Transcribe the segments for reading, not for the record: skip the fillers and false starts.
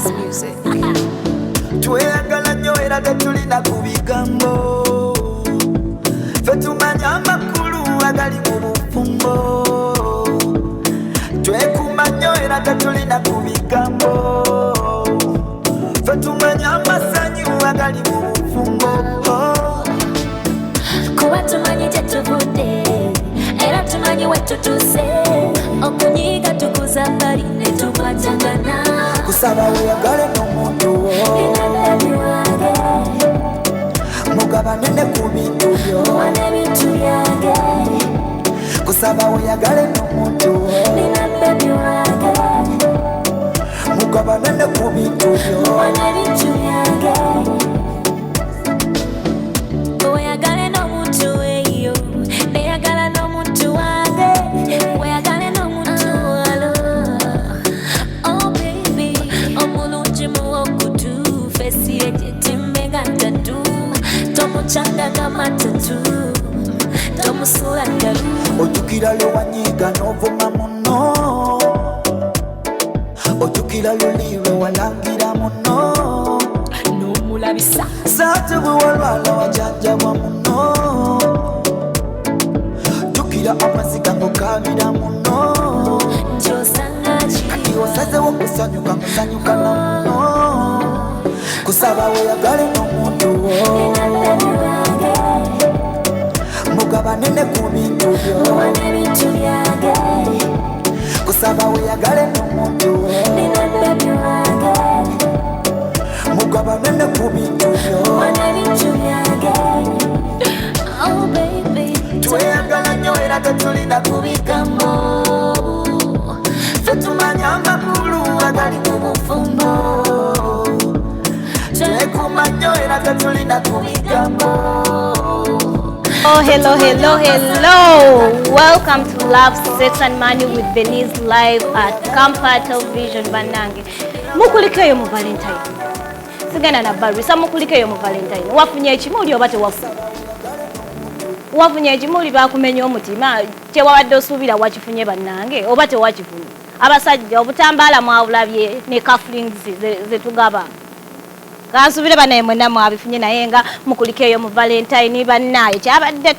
house music. Tweyagala nnyo era tetulina ku bigambo ffe tumanya amakulu agali mu bufumbo twekuuma nnyo era tetulina ku bigambo ffe tumanya amasanyu agali mu bufumbo kuba tumanyi gye tuvudde era tumanyi we tutuuse okunyiiga tukuza bali ne tukwatagana kusaba weyagale n'omuntu wo mugabane ne ku bintu byo kusaba weyagale n'omuntu wo mugabane ne ku bintu byo weyagale n'omuntu eyo neyagala n'omuntu wange weyagale n'omuntu walo oh baby omulungi muwokutu fesi yejetimbe nga ntatu tomucanga nga matatu tomusula ngalu ojjukira lwe wanyiiga n'ovuma muno ojjukira luli lwe walangira muno n'omulabisa saate bwe walwala wajanjabwa muno jjukira amaziga ng'okaabira muno nkyosangaki kati osazewo kusanyuka musanyuka na muno kusaba weyagale n'omuntu wo mugabane ne ku bintu byo kusaba weyagale n'omuntu wo mugabane ne ku bintu byo oh baby tweyagala nnyo era tetulina ku bigambo ffe tumanya amakulu agali mu bufumbo twekuuma nnyo era tetulina ku bigambo. Oh, hello. Welcome to Love, Sex and Money with Benice live at Campfire television Banange. Mukulikeyo mu Valentine. Sigana na barisa mukulikeyo mu Valentine. Wafunye ekimuli oba tewafunye? Wafunye ekimuli bakumenya omutima kye wabadde osuubira wakifunye bannange oba tewakifunye? Abasajja obutambaala mwabulabye ne cufflinks ze tugaba. Kansubire banaye mwenna mwabifunye naye nga mukulikeyo mu Valentine bannaye kyabadde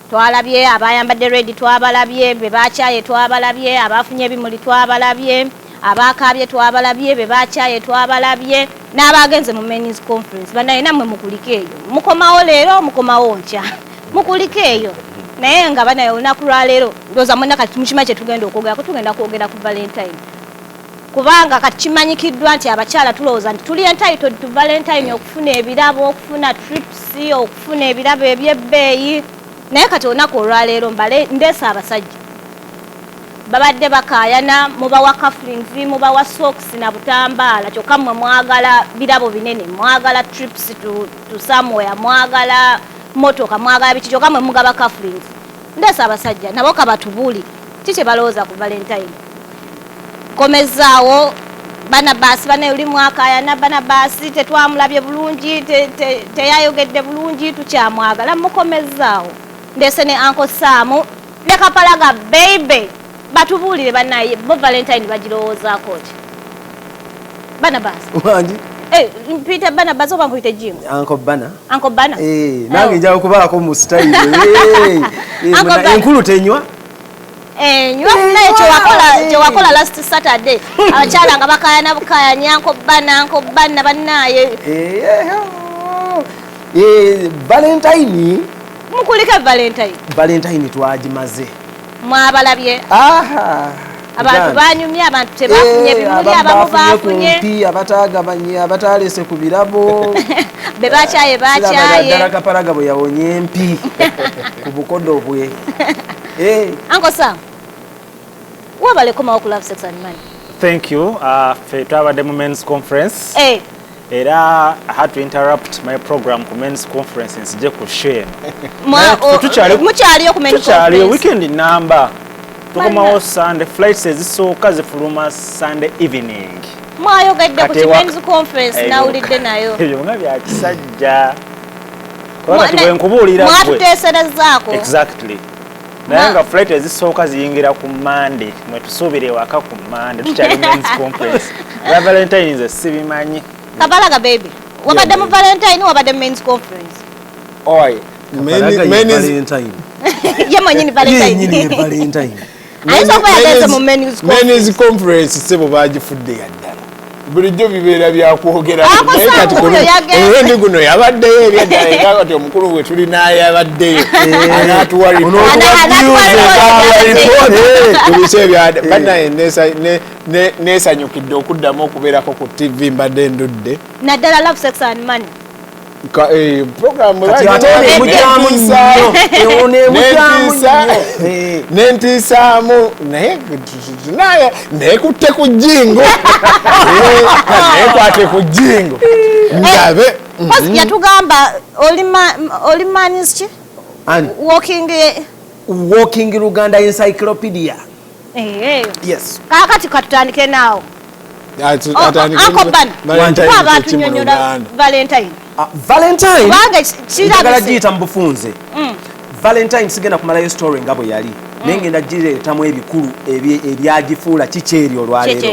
twalabye abayambadde red twabalabye be bakyaye twabalabye abafunye ebimuli twabalabye abakaabye twabalabye be bakyaye twabalabye n'abagenze mu men's conference banaye nammwe mukulikeyo mukomawo leero mukomawo nkya mukulikeyo naye nga banaye olunaku lwa leero ndooza mwenna kati mukima kye tugenda kwogera ku Valentine kubanga kati kimanyikiddwa nti abakyala tulowooza nti tuli entitled to Valentine okufuna ebirabo okufuna trips okufuna ebirabo ebyebbeeyi naye kati olunaku olwaleero ndeesa abasajja babadde bakaayana mubawa cufflinks mubawa socks na butambaala kyokka mmwe mwagala birabo binene mwagala trips to somewhere mwagala motoka mwagala biki kyokka mmwe mugaba cufflinks ndeesa abasajja nabo kabatubuuli kiki balowooza ku Valentine komezaawo Banabasi bane uli mwakayana Banabasi tetwamulabye bulungi teyayogedde bulungi tukyamwagala mukomezaawo ndese ne Uncle Sam ne Kapalaga baby batubuulire banaye bo Valentine bagirowoozaako ki Banabasi wangi Peter Banabasi oba nkuyite Jim Uncle Bana nange njawo kubaako mu style enkulu tenywa kye wakola last Saturday abakyala nga bakayanya Uncle Bana bannaye Valentine mukulike Valentine twagimaze mwabalabye abantu banyumye abantu tebafunye bimuli abamu bafunye abatagabanye abatalese ku birabo be bakyaye ddala Kapalaga bwe yawonye empi ku bukodo bwe Uncle Sam wabale komawo ku Love, Sex and Money. Thank you. Fe twabadde mu men's conference. Era I had to interrupt my program ku men's conference nsije ku share. Mukyaliyo ku men's conference. Tukyaliyo weekend number. Tukomawo Sunday flights ezisooka zifuluma Sunday evening. Mwayogedde ku men's conference nawulidde nayo. Ebyo nga bya kisajja. Kwa kati bwe nkubuulira gwe. Mwatuteeserezaako. Exactly. naye nga flight ezisooka ziyingira ku Monday mwe tusuubire ewaka ku Monday tukyali men's conference ya Valentine nze sibimanyi. Kapalaga baby wabadde mu Valentine wabadde men's conference? Oi, Valentine. Ye mwenyewe Valentine. Ayinza okuba yageze mu men's conference sebo bagifudde yaddala. Bulijjo bibeera byakwogera Ewendi guno yabaddeyo ebyaddala era kati omukulu we tuli naye yabaddeyo anaatuwa bannaye neesanyukidde okuddamu okubeerako ku TV mbadde ndudde naddala love sex and money programu nentiisaamu naye neekutte ku jjingo neekwate ku jjingo ndabe yatugamba oli manis ki walking Luganda encyclopedia. Yes. Kakati katutandike naawo abantu nyonyola Valentine. Valentine njagala giyita mu bufunze. Valentine sigenda kumalayo story nga bwe yali naye ngenda gireetamu ebikulu ebyagifuula kikyeri olwaleero.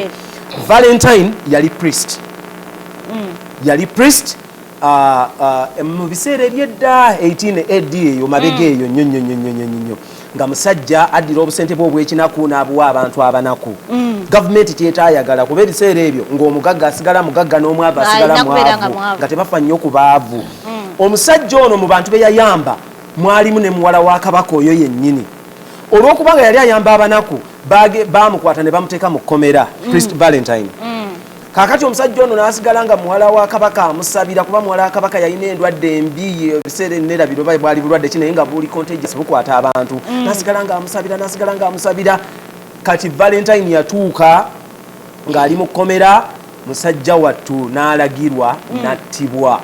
Valentine yali priest. Yali priest mu biseera ebyedda 18 AD eyo mabega eyo nnyo nga musajja addira obusente bwe obw'ekinaku n'abuwa abantu abanaku. Gavumenti kyetaayagala kuba ebiseera ebyo ng'omugagga asigala mugagga n'omwavu asigala mwavu nga tebafa nnyo ku baavu. Omusajja ono mu bantu be yayamba mwalimu ne muwala wa kabaka oyo yennyini. Olw'okubanga yali ayamba abanaku baamukwata ne bamuteeka mu kkomera Priest Valentine. Kakati omusajja ono n'asigala nga muwala wa kabaka amusabira kuba muwala wa kabaka yalina endwadde embi ebiseera ennerabiro bwali bulwadde ki naye nga buli contagious bukwata abantu. N'asigala nga amusabira kati Valentine yatuuka ng'ali mu kkomera musajja wattu n'alagirwa n'attibwa.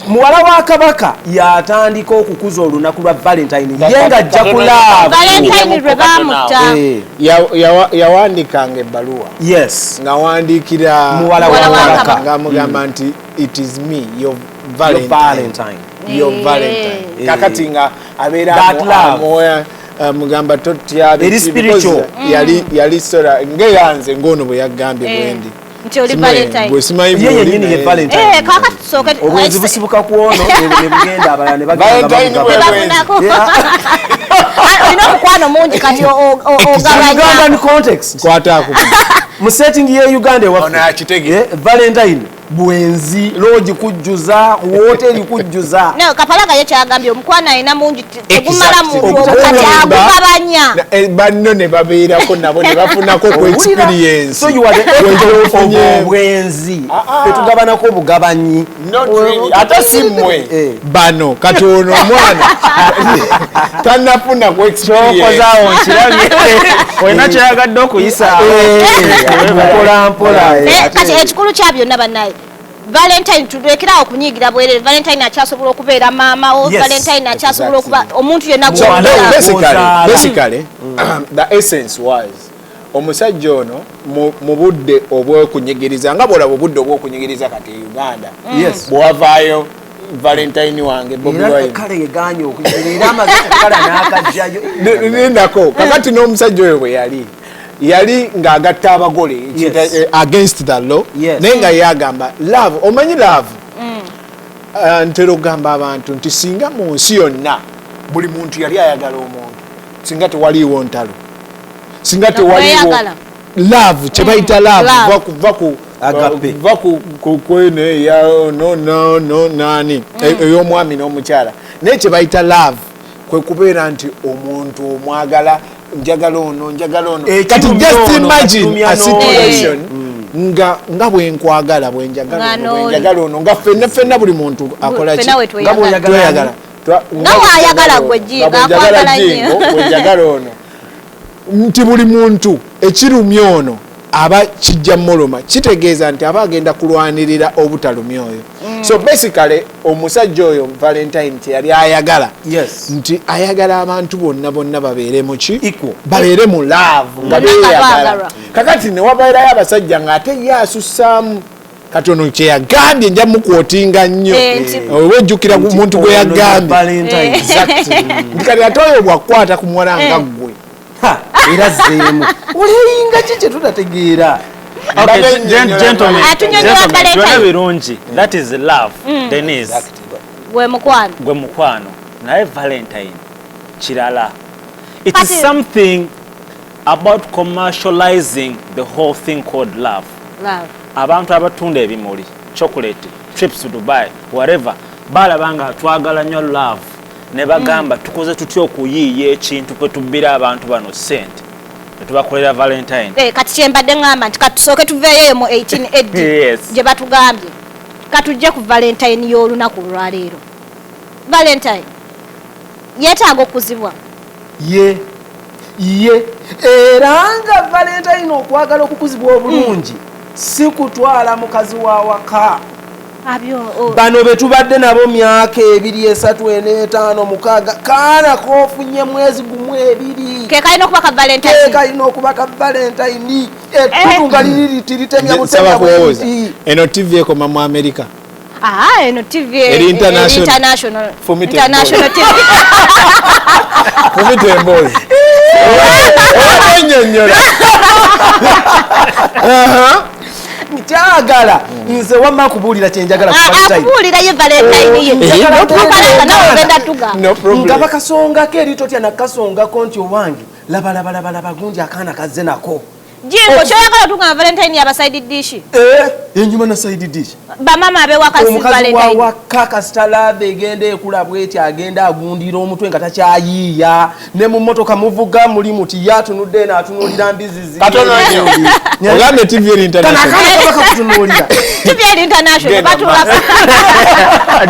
Muwala wa kabaka yatandika okukuza olunaku lwa Valentine ye ng'ajja kulaavu. Valentine lwe baamutta. Yawandikanga ebbaluwa. Yes. Ng'awandiikira muwala wa kabaka ng'amugamba nti it is me your Valentine. Kakati nga abeera amoya mugamba totya yali sora ngeyanze ngono bwe yagambye bwendi nti oli Valentine bwe simanyi ye yennyini ye Valentine. Kaka tusooke obwenzi busibuka ku ono ne bugenda abalala ne bagenda olina omukwano mungi kati ogabanya context kwataako mu setting ye Uganda ewaffe Valentine bwenzi loogi kujjuza wooteri kujjuza. No, Kapalaga ye kyagambye omukwano alina mungi tegumala muntu kati agugabanya. Banno ne babeerako nabo ne bafunako ku experience. So you are the bwenzi tetugabanako bugabanyi. Ate si mmwe bano kati ono omwana tannafuna ku experience. Olina kyagadde okuyisa mpola. Kati ekikulu kya byonna bannaye Valentine tulekerawo okunyigira bwerere. Valentine akyasobola okubeera maama wo. Valentine akyasobola okuba omuntu yenna basically the essence was omusajja ono mu budde obw'okunyigiriza nga bw'olaba obudde obw'okunyigiriza kati Uganda bw'avaayo Valentine wange Bobi Wine kale yeganye okugirira amaze kukala n'akajjayo nendako kakati n'omusajja oyo bwe yali ng'agatta abagole against the law naye nga yagamba love omanyi love ntera okugamba abantu nti singa mu nsi yonna buli muntu yali ayagala omuntu singa tewaliiwo ntalo singa tewaliiwo love kye bayita love va ku kwene ya no nani ey'omwami n'omukyala naye kye bayita love kwe kubeera nti omuntu omwagala njagala ono kati just imagine a situation nga bwenkwagala bwenjagala ono nga ffenna buli muntu akola ki nga bweyagala wayagala gwe bwenjagala ono nti buli muntu ekirumya ono aba kijja muluma kitegeeza nti aba agenda kulwanirira obutalumya oyo. So basically omusajja oyo Valentine yali ayagala nti ayagala abantu bonna babeere mu ki babeere mu love nga beeyagala. Kakati ne wabeerayo abasajja ng'ate ye asussaamu katono kye yagambye nja mukwotinga nnyo ojjukira ku muntu gwe yagambye kati ate oyo bwakwata ku muwala nga ggwe era zeemu oleyinga ki kye tutategeera. Gentlemen, birungi. That is love. Denise. Gwe mukwano. Naye Valentine kirala. It is something about commercializing the whole thing called love. Abantu abatunda ebimuli, chocolate, trips to Dubai, whatever, balabanga twagala nnyo love. Ne bagamba tukoze tutya okuyiiya ekintu kwe tubbira abantu bano sente. Tubakolera Valentine. Kati kyembadde ngamba nti katusooke tuveeyo mu 1880 yes. Gye batugambye katujje ku Valentine y'olunaku lwaleero. Valentine yeetaaga okuzibwa ye era nga Valentine okwagala okukuzibwa obulungi si kutwala mukazi wa waka. Bano betubadde nabo myaka 2, 3, 4, 5, 6 kaana kofunye mwezi gumu 2 ke kalina okuba ka Valentine Ettutunga liri tiritemya butemya bwezi. Eno TV ekoma mu America. Eno TV international. International TV. Fumite mbozi. Njagala nze wamma kubuulira kyenjagala kubuulira ye Valentine ye nawe ogenda tuga nga bakasongako eri totya nakasongako nti owange laba gundi akaana kazze nako Jingo kyoyagala tuga Valentine yaba side dish enyuma na side dish bamama abewaka si Valentine omukazi wa waka kasitalabe egenda ekula bweti agenda agundira omutwe nga takyayiiya ne mu motoka muvuga muli muti yatunudde n'atunulira mbizizi katono ogambe TV international TV international batula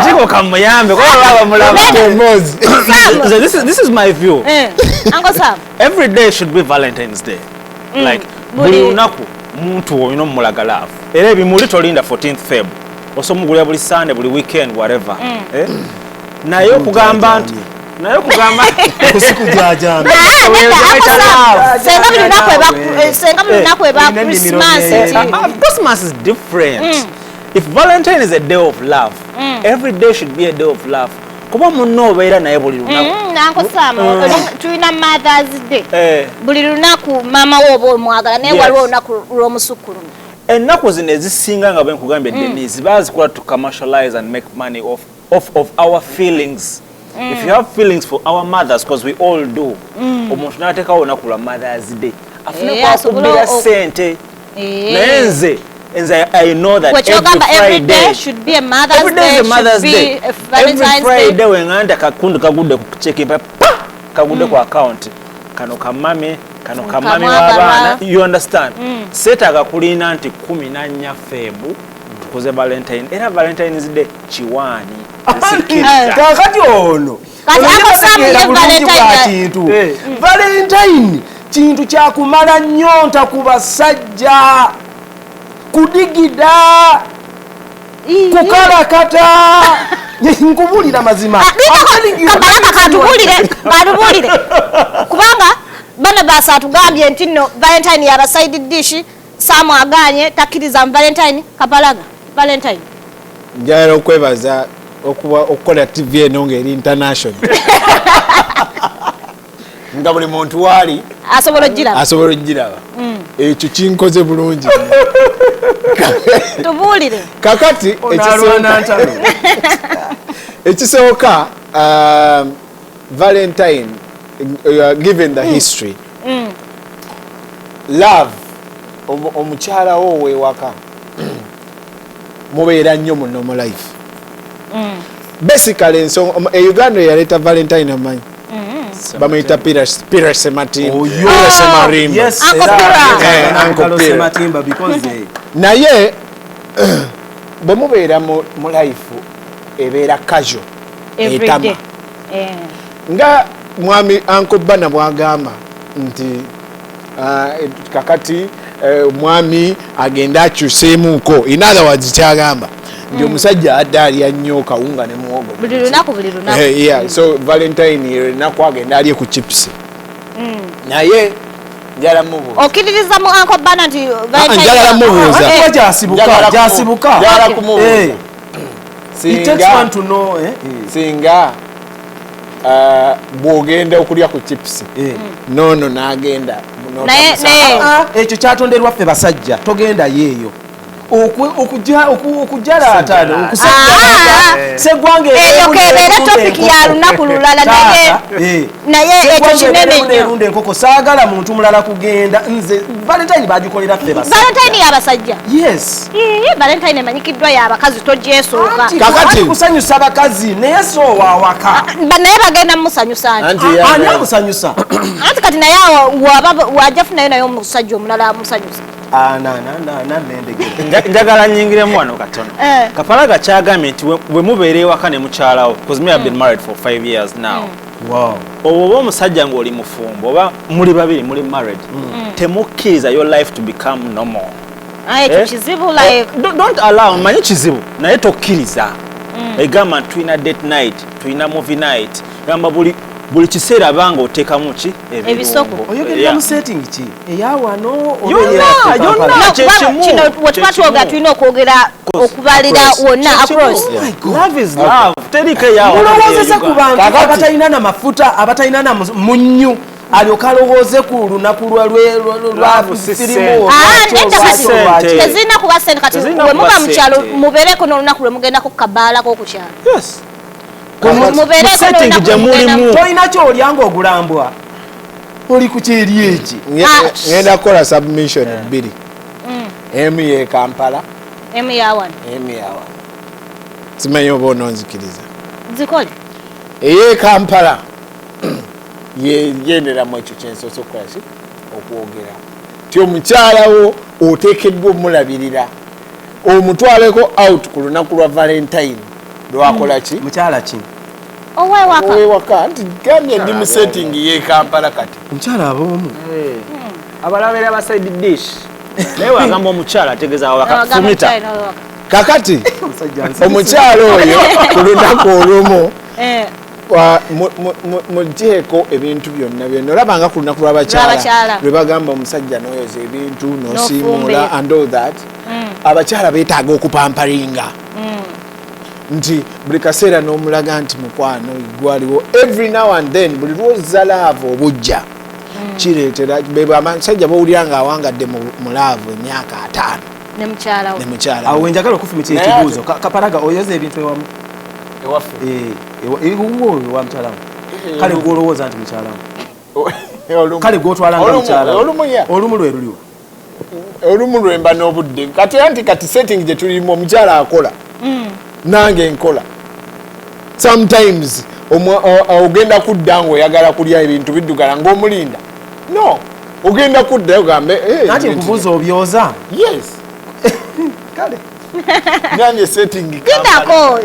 Jingo kamuyambe kwa baba mulaba this is my view. Uncle Sam, every day should be Valentine's Day. Like buli lunaku muntu oyina omulaga love. Era ebimuli tolinda 14th Feb. Osomugulya buli Sunday buli weekend whatever. Naye okugamba nti kusiku jajambe senga lunaku eba Christmas. Christmas is different. If Valentine is a day of love, every day should be a day of love. Kuba munno obeera naye buli lunaku. Nanko Sam, tulina Mother's Day. Buli lunaku mama wo oba omwagala naye waliwo olunaku lw'omusukkulumu. Ennaku zino ezisinga nga bwe nkugambye Denise bazikola to commercialize and make money off our feelings. If you have feelings for our mothers, because we all do, omuntu n'ateekawo olunaku lwa Mother's Day afune kwakubbira ssente naye I know that every day should be a Mother's Day. Every Friday when I kakundu kagude kuchekipa kagude kwa account kano kamami wabana, you understand? Seta akakulina nti 14 Febu tukoze Valentine. Era Valentine's Day chiwani kakati ono Valentine kintu kyakumala nyonta ku basajja kudigida kukalakata nkubulira mazima katubulire kubanga bana basa atugambye nti no Valentine yaba side dish Samu aganye takiriza Valentine Kapalaga Valentine njala okwebaza okukola TV eno ngeri international nga buli muntu wali asobola ogiraba ekyo kinkoze bulungi tubulire kakati ekisooka Valentine given the history love omukyala wo wewaka mubeera nnyo muno mu life basically Uganda yaleeta Valentine amanyi bamuyita Peter Semarimba naye bwe mubeera mu life ebeera casual etama nga mwami Uncle Bana bwagamba nti kakati mwami agenda akyuseemuuko in other words kyagamba ndi omusajja adda alya nnyo kawunga ne muwogo buli lunaku so Valentine lunaku agenda alye ku chips naye njala mubuuza okiririza mu Uncle Bernard njala mubuuza jasibuka njala kumubuuza it takes one to know singa bwogenda okulya ku chips nono n'agenda ekyo kyatonderwa ffe basajja togenda yeeyo okujalata segwange eyo kebeere topic ya lunaku lulala naye ekyo kinene nnyo enkoko saagala muntu mulala kugenda nze valentine bagikolera ffe valentine y'abasajja yes valentine emanyikiddwa y'abakazi togyesooka kakati kusanyusa abakazi naye soowa awaka naye bagenda mumusanyusa ani amusanyusa anti kati naye wajja funayo naye omusajja omulala amusanyusa njagala nyingiremu wano katono Kapalaga kyagambye nti bwe mubeera ewaka ne mukyalawo because me have been married for 5 years now oba omusajja ng'oli mufumbo oba muli babiri muli married temukkiriza your life to become normal don't allow manyi kizibu naye tokkiriza egamba tulina date night tulina movie night gamba buli kiseera banga oteekamu ki ebisoko oyogera mu setting ki eyawano yonna kino wetuba twogera tulina okwogera okubalira wonna across love is love terike yawo mulowoozesa ku bantu abatalina na mafuta abatalina na munnyu alyoka alowooze ku lunaku lwafirimu tezirina kuba sente kati we muba mukyalo mubeereko n'olunaku lwe mugendako kukabbaalako okukyalo tolina kyolyanga ogulambwa oli ku kyeri eki ngenda kukola submission bbiri emu ye Kampala emu yawan simanyi oba ononzikiriza zikole eye Kampala yenderamu ekyo kyensoose okukolaki okwogera ti omukyalawo oteekeddwa omulabirira omutwaleko out ku lunaku lwa Valentine lwakola ki mukyala ki owewaka nti gambye ndi mu setting ye Kampala kati mukyala ab'omu abalabira ba side dish naye wagamba omukyala ategeeza wakafumita kakati omukyala oyo ku lunaku olumu mugyeko ebintu byonna olabanga ku lunaku lw'abakyala lwe bagamba omusajja n'oyoza ebintu n'osiimula and all that abakyala beetaaga okupamparinga nti buli kaseera n'omulaga nti mukwano gwaliwo every now and then buli lwozza laavu obujja kireetera abasajja bawulira ng'awangadde mu laavu emyaka 5 ne mukyala awo wenjagala okufumita ekibuuzo Kapalaga oyoza ebintu ewamu ewaffe ewa mukyalamu kale gwolowooza nti mukyalamu kale gwotwalanga mukyalamu olumu lwe luliwo olumu lwemba n'obudde kati setting gye tulimu omukyala akola nange nkola sometimes ogenda kudda ng'oyagala kulya ebintu biddugala ng'omulinda no ogenda kudda ogambe nati nkubuuza obyoza yes kale nange setting kindako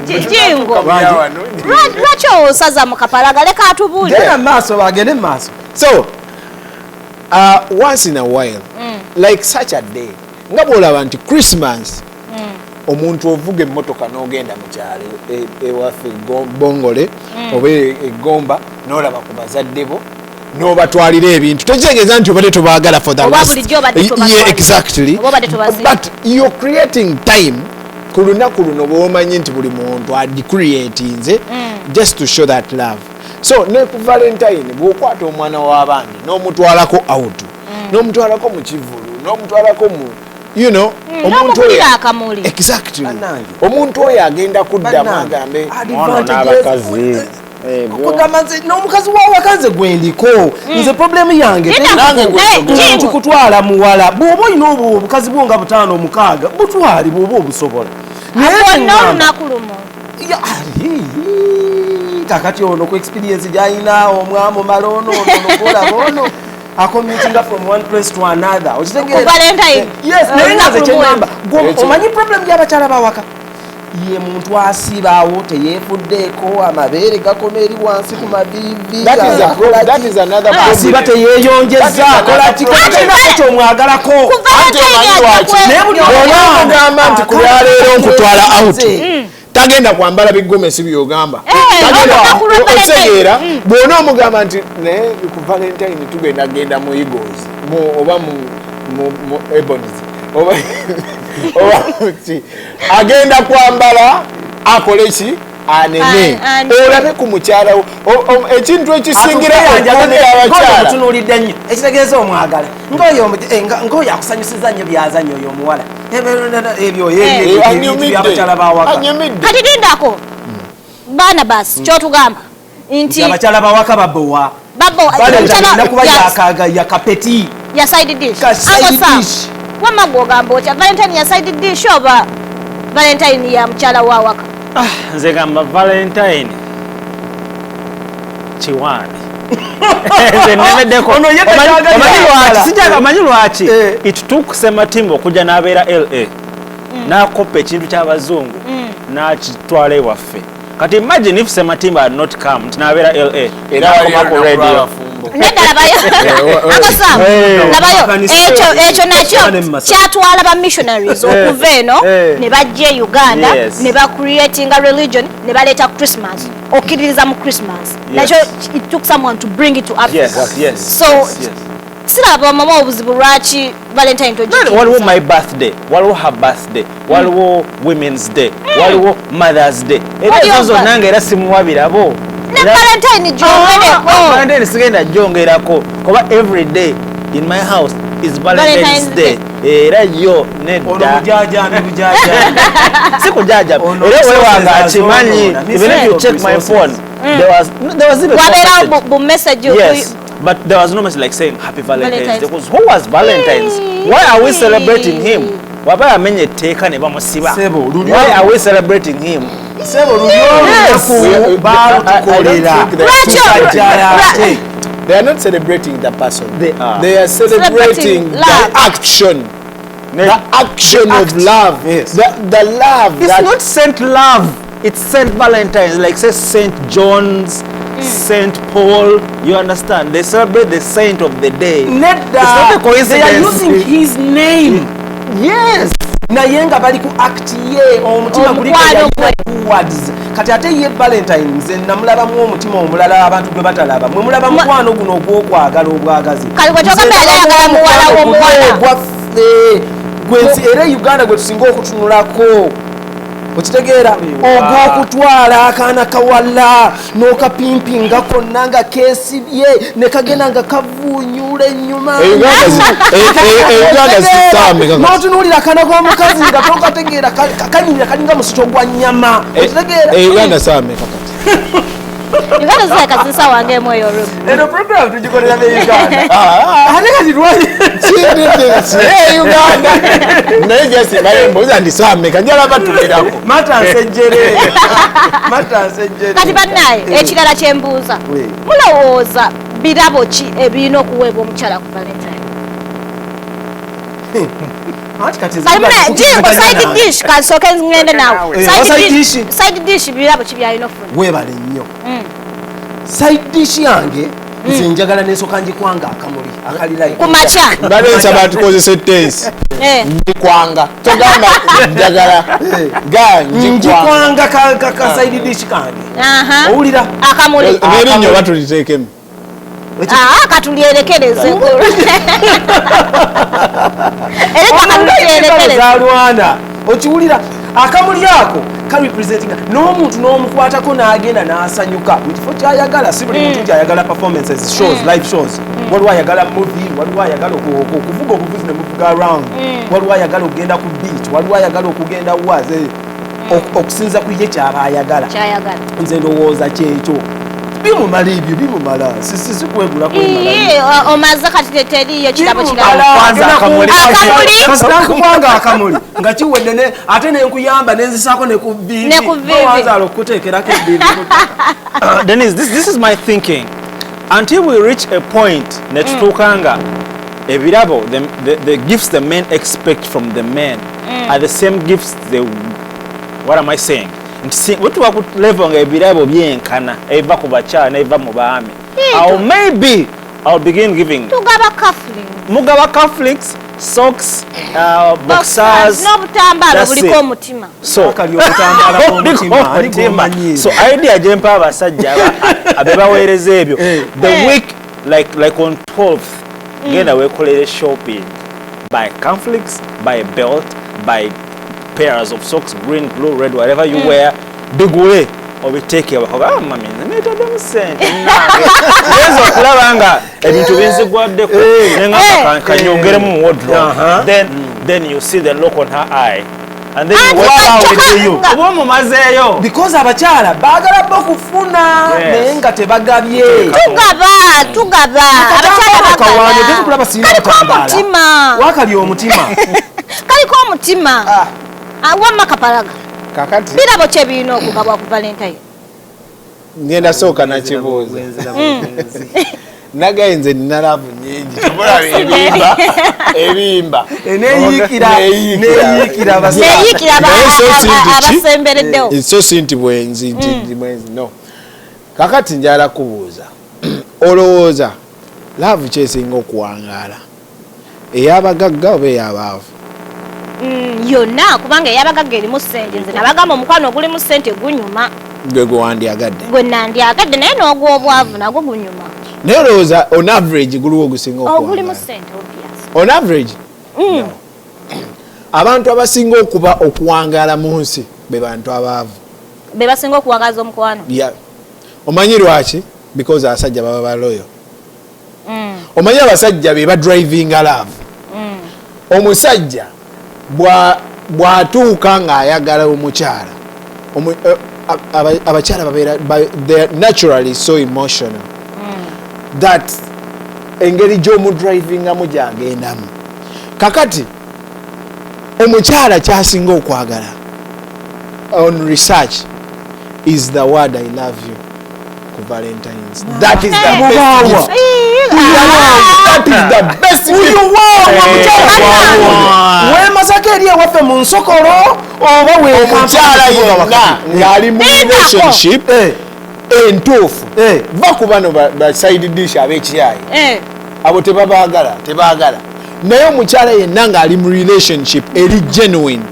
jingo lwaki osaza mu Kapalaga leka atubuulire genda maaso bagende maaso so once in a while like such a day nga bw'olaba nti Christmas omuntu ovuga emmotoka n'ogenda mu kyalo ewaffe Bongole oba eggomba n'olaba ku bazadde bo n'obatwalira ebintu tekitegeeza nti obadde tobaagala for the last exactly but you're creating time ku lunaku luno bw'omanyi nti buli muntu adicreatinze just to show that love so ne ku Valentine bw'okwata omwana w'abandi n'omutwalako out n'omutwalako mu kivulu n'omutwalako mu you know omuntu oyo exactly omuntu oyo agenda kuddamu agambe n'abakazi n'omukazi wawakanze gwendiko nze problemu yange nti kutwala muwala bw'oba olina obukazi bwo nga 5 6 butwali bw'oba obusobola kakati ono ku experience gy'alina omwamu mala ono nokolaba commuting from one place to another yes naye nga ze kyengamba omanyi problem y'abakyala bawaka ye muntu asibaawo teyeefuddeeko amabeere gakoma eri wansi ku mavivi asiba teyeeyonjeza akola kikakyo omwagalako naye buli omugamba nti ku lwaleero nkutwala out tagenda kwambala bigomesi byogamba otegeera bwona omugamba nti naye ku Valentine tugenda genda mu Eagles oba mu Ebonies oba agenda kwambala akole ki anene olabe ku mukyala ekintu ekisingira abakyala tunuulidde nnyo ekitegeeza omwagala ng'oyo akusanyusiza nnyo byazanyo oyo omuwala ebyo ebyabakyala bawaka kati lindako Barnabas kyotugamba nti abakyala bawaka babowa nakuba yakapeti ya side dish wama gwogamba otya Valentine ya side dish oba Valentine ya mukyala wawaka nze gamba Valentine kiwani manyi lwaki itutukuse matimba okujja n'abeera LA n'akopa ekintu ky'abazungu n'akitwala ewaffe kati imagine if Sematimba had not come nti n'abeera LA n'akomako radio ekyo nakyo kyatwala ba missionaries okuva eno ne bajja e Uganda ne bacreatinga religion ne baleeta Christmas okkiririza mu Christmas nakyo it took someone to bring it to Africa so siraba mama obuzibu lwaki Valentine waliwo my birthday waliwo her birthday waliwo women's day waliwo mother's day era ezo nange era simuwabirabo Valentine jongereko Valentine sigenda jongerako kuba every day in my house is Valentine's Day era yo nedda sikujaja era wewanga akimanyi even if you check my phone there was even a message yes but there was no message like saying happy Valentine's Day because who was Valentine's why are we celebrating him waba amenye teka ne bamusiba why are we celebrating him they are not celebrating the person they are celebrating the action of love the love it's not Saint Love it's Saint Valentine's like say Saint John's Saint Paul you understand they celebrate the saint of the day it's not a coincidence they are using his name yes naye nga bali ku act ye omutima guli towards kati ate ye Valentine nze namulabamu omutima omulala abantu gwe batalaba mwe mulaba mukwano guno ogw'okwagala obwagazi kali gwe togambe ayagala muwala w'omuwala gwensi era Uganda gwe tusinga okutunulako okitegeera ogw'okutwala akaana kawala n'okapimpinga konna nga keesibye ne kagenda nga kavuunyula ennyuma n'otunuulira akaana k'omukazi nga tokategeera kanyumya kalinga musito gwa nnyama okitegeera Uganda zikazisa wange moyo rubu eno program tugikolera ne Uganda ate kati lwaki Uganda naye jasi baye mboza ndisame kanjala batulerako matansejjere kati bannaye ekirala kyembuuza mulowooza birabo ki ebirina okuweebwa omukyala ku Valentine side dish kasooke ngende nawe side dish birabo ki byalina okufuna weebale nnyo side dish yange nze njagala n'ensooka njikwanga akamuli akalirayo ku makya balensa batukozesa tensi njikwanga togamba njagala njikwanga ka side dish kange owulira akamuli n'erinnyo batuliteekemu katulyerekereze zalwana okiwulira akamuli ako karepresentinga n'omuntu n'omukwatako n'agenda n'asanyuka mu kifo kyayagala si buli muntu nti ayagala performances shows live shows waliwo ayagala movie waliwo ayagala okuvuga obuvuzi ne muvuga around waliwo ayagala okugenda ku beach waliwo ayagala okugenda waze okusinza ku ye kyaba ayagala nze ndowooza kyekyo bimumala ebyo bimumala sikwegula omaze kati teriyo kirabo kirabokubanga akamuli nga kiwedde ate nenkuyamba nenzisaako nekubiwanzaala okuteekerako Denise, this is my thinking until we reach a point netutuukanga ebirabo the gifts the men expect from the men are the same gifts what am I saying wetuba ku level nga ebirabo byenkana eva ku bakyala neva mu baami or maybe I'll begin giving mugaba cufflinks socks, boxers. N'obutambala buliko omutima. So kali okutambala k'omutima ali gwomanyi. So idea jempa abasajja abebaweereza ebyo. The week like on 12th genda weekolere shopping. Buy conflicts, buy a belt, buy pairs of socks, green, blue, red, whatever you wear. Bigule obiteeke bakaga mami netadde mu ssente nange okulaba nga ebintu binzigwaddeko nenga kanyongeremu mu wardrobe. Then you see the look on her eye and then you walk out with you oba omumazeeyo because abakyala baagala bba okufuna naye nga tebagabye. Tugaba abakyala baagala wakali omutima kaliko omutima wamma Kapalaga kakati birabo kyebirina okugabwa ku Valentine. Ngenda sooka nakibuuza nagaye nze nina laavu nyingi ebimba neyiikira abasembereddewo so si nti bwenzi no kakati njala kubuuza olowooza laavu kyesinga okuwangaala ey'abagagga oba ey'abaavu? Yonna kubanga ey'abagagga erimu ssente. Nze nabagamba omukwano ogulimu ssente gunyuma gwe wandyagadde gwe nandyagadde naye n'ogw'obwavu nagwo gunyuma. naye olowooza on average guliwo ogusinga ogulimu ssente on average? Abantu abasinga okuwangaala mu nsi be bantu abaavu, be basinga okuwangaaza omukwano. Omanyi lwaki? Because abasajja baba baloyo. Omanyi abasajja be badrivinga love. Omusajja bw'atuuka ng'ayagala omukyala, abakyala babeera they are naturally so emotional that engeri gy'omudrivingamu gy'agendamu. Kakati omukyala kyasinga okwagala on research is the word I love you ku Valentine's. That is the best gift. That is the best gift. Masaka eri ewaffe mu Nsokolo oba omukyala yenna ng'ali mu relationship entuufu va ku bano ba side dish ab'ekyayi abo tebabaagala naye omukyala yenna ng'ali mu relationship eri genuine,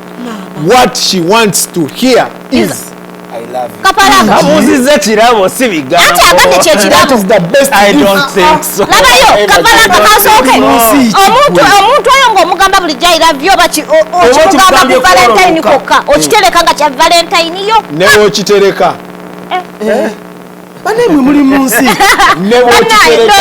what she wants to hear is I love you. Kapalaga abuuzizza kirabo si bigambo. Ati agadde kye kirabo. That is the best. I don't think so. Labayo Kapalaga kasooke omuntu oyo ng'omugamba bulijjo I love you oba okimugamba ku Valentine kokka okitereka nga kya Valentine yo ne okitereka bane mwe muli mu nsi ne okitereka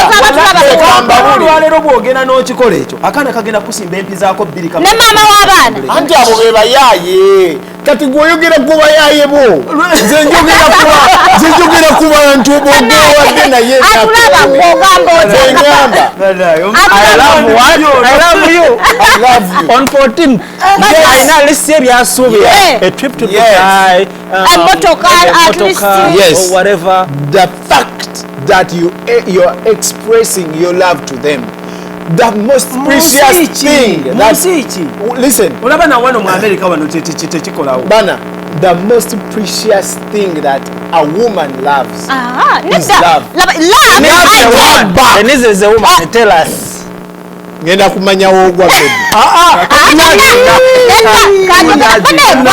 olwaleero bw'ogenda n'okikola ekyo akaana kagenda kusimba empi zaako bbiri ne maama w'abaana anti abo be bayaaye kati gw'oyogera ku bayaaye bo nze njogera ku bantu b'ogewadde naye atulaba ng'ogamba ngamba I love you on 14 ayina lisi ebyasuubira a trip to Dubai, motoka at least yes, or whatever. The fact that you're expressing your love to them, the most precious thing listen olaba na wano mu America wano tekikolawo bana, the most precious thing that a woman loves is love. And this is a woman tell us ngenda kumanyawo ogwa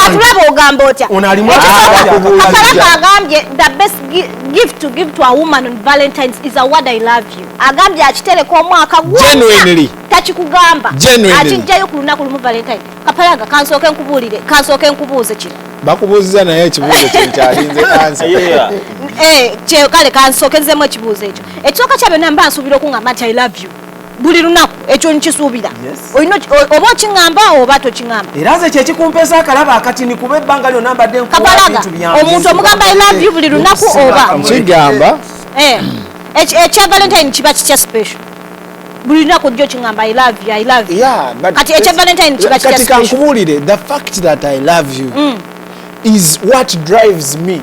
atulaba ogamba otya Kapalaga agambye the best gift to give to a woman on Valentine's is a word I love you. Agambye akitereka omwaka genuinely takikugamba akijjayo ku lunaku lumu Valentine. Kapalaga kansooke nkubuuze kino bakubuuziza naye ekibuuzo kyenkyalinze ansa kale kansooke nzemu ekibuuzo ekyo. Ekisooka kya byonna mba nsuubira okungamba nti I love you buli lunaku ekyo nkisuubira olina oba okiŋŋamba oba tokiŋŋamba era nze kyekikumpeesa akalaba akatini kuba ebbanga lyonna mbadde Kapalaga omuntu omugamba I love you buli lunaku oba kigamba ekya Valentine kiba kikya special buli lunaku jjo kiŋŋamba I love you kati ekya Valentine kiba kikya kati kankubuulire the fact that I love you is what drives me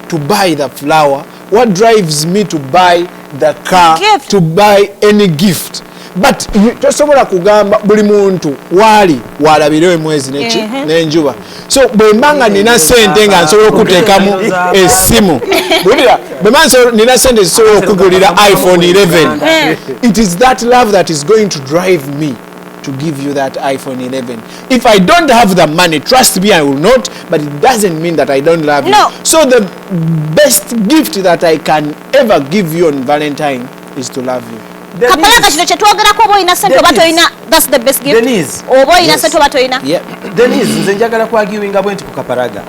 to buy the flower, what drives me to buy the car, to buy any gift. But tosobola kugamba buli muntu wali walabire emwezi n'enjuba. So bwe mbanga nina sente nga nsobola okuteekamu essimu bwe mbanga nina sente zisobola okugulira iPhone 11, it is that love that is going to drive me to give you that iPhone 11. If I don't have the money, trust me, I will not, but it doesn't mean that I don't love No. you. So the best gift that I can ever give you on Valentine is to love you. Kapalaga kino kye twogerako oba olina ssente oba toyina, that's the best gift. Denise. Oba olina ssente oba toyina. Denise, nze njagala kwagiwinga bwe nti ku Kapalaga.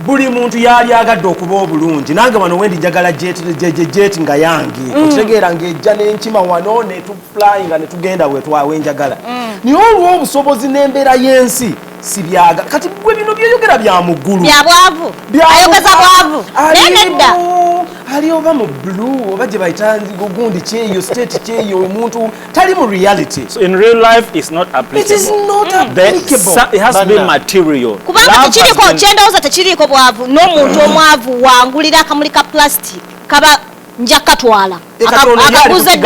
Buli muntu yali agadde okuba obulungi nange wano wendi njagala jet nga yange okitegeera ng'ejja n'enkima wano ne tuflyinga ne tugenda wenjagala naye olwo obusobozi n'embeera y'ensi si byaga kati gwe bino byeyogera bya muggulu bya bwavu ayogeza bwavu naye nedda ali oba mu blue oba gye bayita gundi kyeyo state kyeyo omuntu tali mu reality. So in real life it's not applicable. It is not applicable. It has to be material. Kubanga tekiriko kyendowooza tekiriko bwavu n'omuntu omwavu wangulira akamuli ka plastic kaba nja katwala akaguze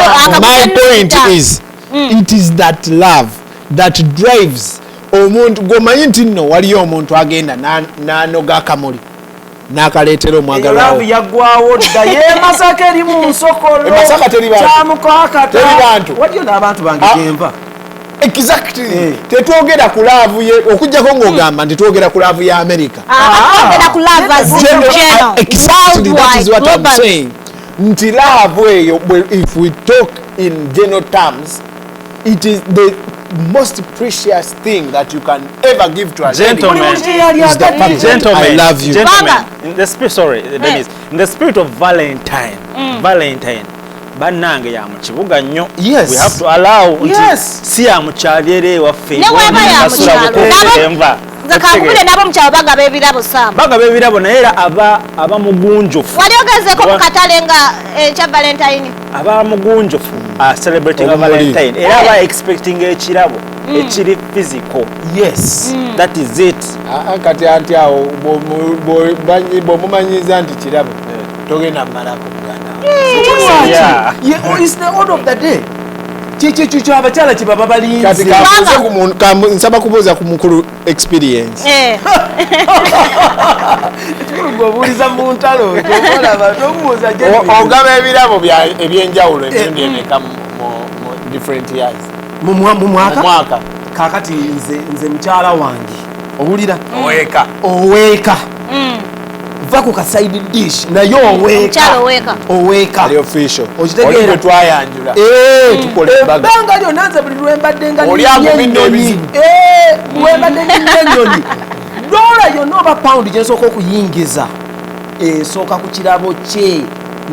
my point is it is that love that drives omuntu gomanyi nti nno waliyo omuntu agenda n'anoga akamuli n'akaleetera omwagalwawo yaggwawo dda ye Masaka eri mu nsokolo Masaka teri bantu waliyo n'abantu bange gyenva exactly tetwogera ku laavu ye okujjako ng'ogamba nti twogera ku laavu ya America exactly that is what I'm saying nti laavu eyo if we talk in general terms it is the most precious thing that you can ever give to a gentleman. Gentlemen, I love you. Gentlemen, in the spirit, sorry, Denise, in the spirit of Valentine, Valentine, banange ya mukibuga nnyo. Yes. We have to allow. Yes. Si ya mukyalire waffe. Ne weba ya mukyalo. Zakangule nabo mukyalo bagaba ebirabo saabu. Bagaba ebirabo naye era aba mugunjufu. Wali ogezeko ku katale nga ekya Valentine. Aba mugunjufu celebrating Valentine. Era aba expecting ekirabo ekiri physical. Yes. That is it. Kati anti awo bw'omumanyiza nti kirabo togenda malako muganda. Yeah. It's the order of the day. Chicho abakyala kye baba balinze. Kati nsaba kubuuza ku mukulu experience. Obuuliza mu ntalo gy'olaba tobuuza gye. Ogaba ebirabo ebyenjawulo emirundi emeka mu different years. Mu mwaka? Mu mwaka. Kaakati nze mukyala wange owulira? Oweeka. Va ku ka side dish naye oweeka ali official okitegeera twayanjula tukole baga banga lyo nanze buli lwembadde nga nyonyi lwembadde nyonyi dola yonna oba pound gyensooka okuyingiza esooka ku kirabo kye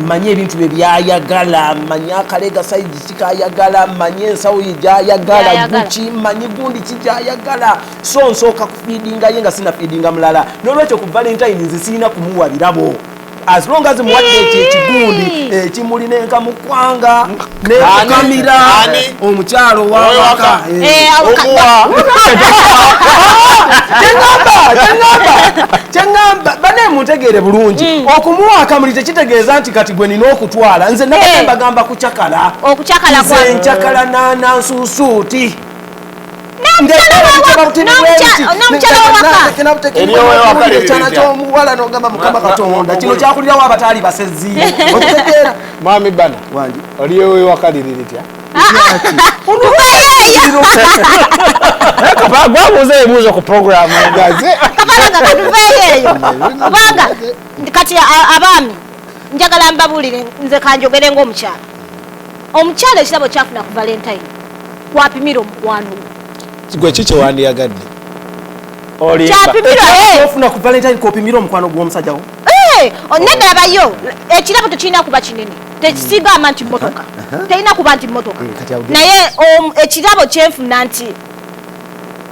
manye ebintu bye byayagala manye akalega saidi kikayagala manye ensawo ye gyayagala guki manye gundi kigyayagala so nsooka kufiidinga ye nga sina fiidinga mulala n'olwekyo ku Valentine nze sirina kumuwa birabo as long as muwadde ekigundi ekimuli n'enka mu kwanga n'ekukamira omukyalo wawaka kyengamba bane muntegeere bulungi okumuwa akamuli tekitegeeza nti kati gwe nina okutwala nze nabadde mbagamba kucakala nze nkyakala nansuusuuti kyomuwala nogamba mukama katonda kino kyakulirawo abataali basezi okitegeera mwami bana oliyo wewakaliri litya gwabuuza ebibuuzo ku programu kubanga kati abaami njagala mbabuulire nze kanjogere ng'omukyala omukyala ekirabo kyafuna ku Valentine kwapimira omukwano gwe kiki wandiyagadde ofuna ku Valentine kopimira omukwano gw'omusajjawo neddabayo ekirabo tekirina kuba kinene tekisigama nti mmotoka terina kuba nti mmotoka naye ekirabo kyenfuna nti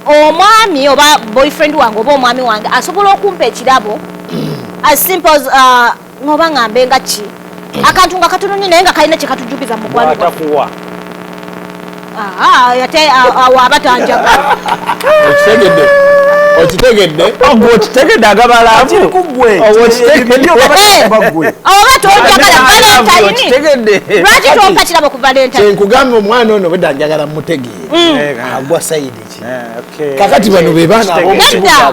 omwami oba boyfriend wange oba omwami wange asobola okumpa ekirabo as simple as ngoba ngambe nga ki akantu nga katono nnyo naye nga kalina kye katujukiza mu mukwano atakuwa ate awo abatanjagala okitegedde agabalaavu oba tonjagala Valentine lwaki tompa kirabo ku Valentine kyenkugamba omwana ono bwedda njagala mutegeere agwa sayidi ki kakati bano be baana ab'omukibuga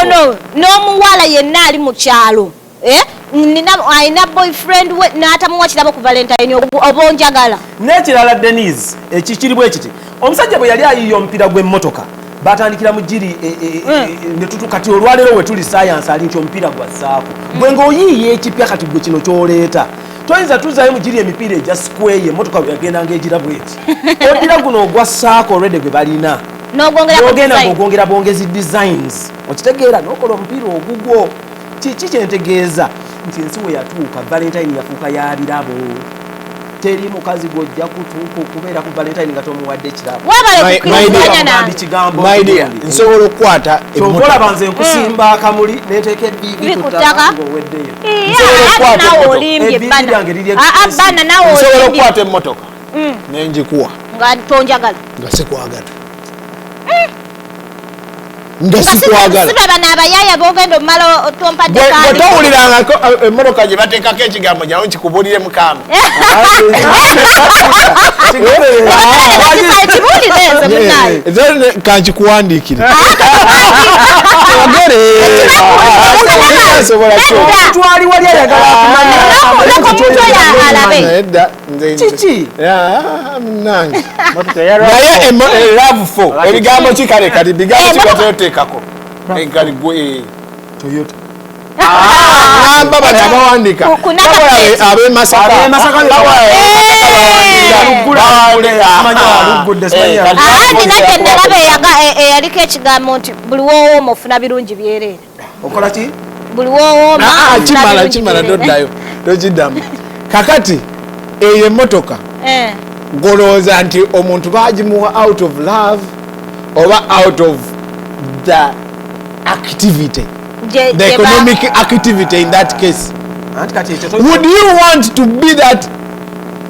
ono n'omuwala yenna ali mu kyalo alina boyfriend we n'atamuwa kirabo ku Valentine obonjagala. N'ekirala Denise ekikiri bwe kiti omusajja bwe yali ayiyo omupiira gw'emmotoka batandikira mu giri ne tutu kati olwaleero we tuli science ali nti omupiira gwassaako gwe ng'oyiiye ekipya kati gwe kino ky'oleeta toyinza tuzaayo mu giri emipiira egya square emmotoka bwe yagendanga egira bweti omupiira guno ogwassaako olwedde gwe balina n'ogenda ng'ogwongera bwongezi designs okitegeera n'okola omupiira ogugwo kiki kyentegeeza nti ensi we yatuuka Valentine yafuuka ya birabo teri mukazi gojja kutuuka okubeera ku Valentine nga tomuwadde ekirabo nsobola okukwata kyokola banze nkusimba akamuli neteeka ebbigi ku ttaka ng'oweddeyo nsobola okukwata emmotoka nenjikuwa nga tonjagala nga sikwagala nga sikwagala sibaba n'abayaya bogenda omumala otompadde bwe towulirangako emmotoka gye bateekako ekigambo jawo nkikubulire mukama kankikuwandiikire twali wali ayagala kiki nange naye love for ebigambo kikale kati bigambo kikatoyoteekako kali gwe Toyota namba bano abawandika ab'e Masaka eyaliko ekigambo nti buli wowooma ofuna birungi byereere. okola ki buli wowooma kimala toddayo tokiddamu kakati eyo emmotoka ngolowooza nti omuntu bagimuwa out of love oba out of the activity, the economic activity in that case. Would you want to be that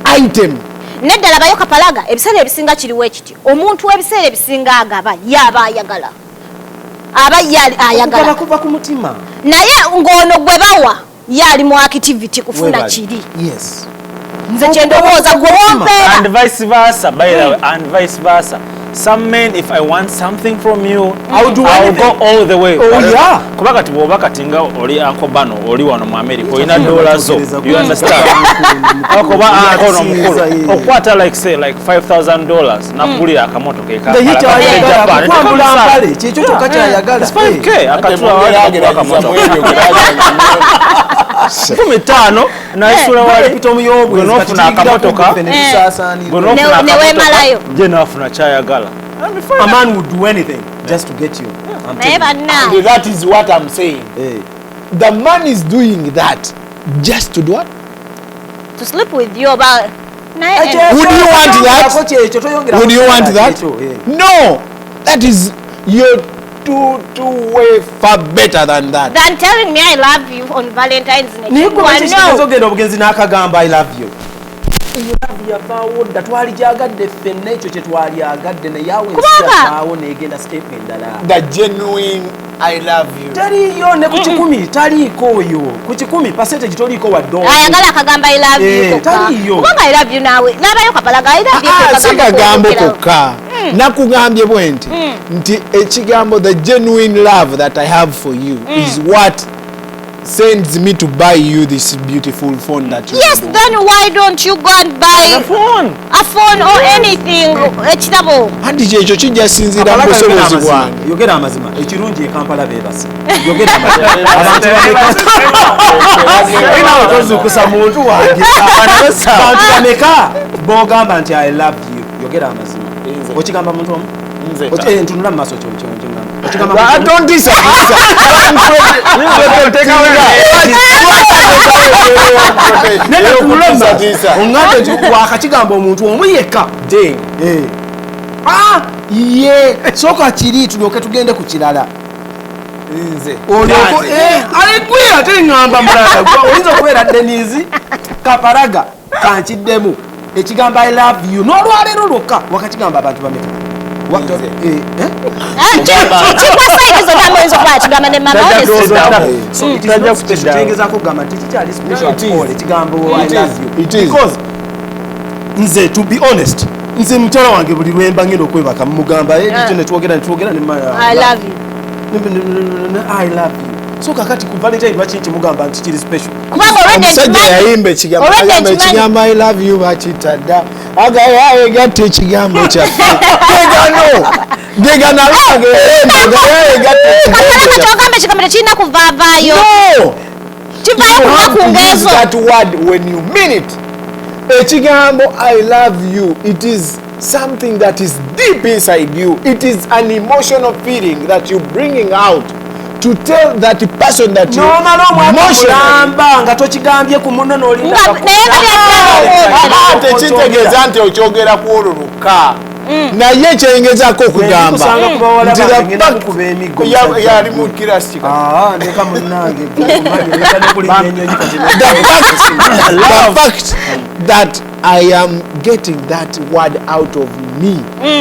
item? Neddala bayo Kapalaga ebiseera ebisinga kiriwo ekityo omuntu ebiseera ebisinga agaba yaba ayagala aba yali ayagala kuva ku mutima naye ng'ono gwe bawa yali mu activity kufuna kiri. Yes. Nze kyendowooza gwompeera and vice versa, by the way, and vice versa. Some men, if I want something from you, I'll go all the way. Oh yeah. Kubaka tiboba katinga oli ankobano oli wano mu America olina dollars zo. You understand? Akoba ankono mukulu. Okwata like say like $5,000 nakulira akamoto ke ka. Kwambula mpale kyekyo kyokka kyayagala. 5K akatula wali akamoto. 15 naisula wali pito muyobwe nofuna akamotoka newe malayo je nafuna chayagala. A man would do anything just to get you. Never now. And that is what I'm saying. The man is doing that just to do what? To sleep with you about. Would you want that? Would you want that? No. That is your too way far better than that. Than telling me I love you on Valentine's Day. Ogenda obugenzi n'akagamba I love you. You love yavaawo dda twali gyagadde ffenna ekyo kye twali agadde naye awo ensi yavaawo n'egenda step endala. The genuine I love you. Taliyo ne ku 10 taliiko oyo. Ku 10 percentage toliiko wadde. Ayagala akagamba I love you. Taliyo. Kubanga I love you nawe. N'abayo Kapalaga I love you. Sikagambo kokka. Nakugambye bwe nti ekigambo the genuine love that I have for you is what sends me to buy you this beautiful phone that you Yes, then why don't you go and buy a phone or anything? Ekitabo. Andi kyekyo kijja sinzira mu busobozi bwange. Yogera amazima. Ekirungi e Kampala beebase. Yogera amazima. Abantu bameka. Ina otozukusa muntu wange. Abantu bameka bogamba nti I love you. Yogera amazima. Okigamba muntu omu? Nze. Ntunula mu maaso kyokyo ngamba. Okigamba. I don't disagree. Ongate wakakigamba omuntu omu yekka. Ye soka kiri tulyoke tugende ku kirala. Nze. Alegwe ate ngamba mulala. Oyinza okubeera Denise Kapalaga kankiddemu. Ekigamba I love you. N'olwaleero lwokka wakakigamba abantu bameka. Nze to be honest nze mukyala wange buli lwemba ngenda okwebaka mugamba netwogera I love you. I love you so kakati ku Valentine bachinchi mugamba nti kiri special omusajja yayimba ekigambo I love you bakitadda agayaye gatte ekigambo kyaffe degano agayaye gatte ekigambo tekirina kuvaavaayo kivaayo kuba ku ngezo that word when you mean it ekigambo I love you, it is something that is deep inside you. It is an emotional feeling that you're bringing out to tell that person that you nga tokigambye ku munno n'olinda tekitegeeza nti okyogera ku olwo lukka naye kyengezako okugamba yali mu kirasi the fact that I am getting that word out of me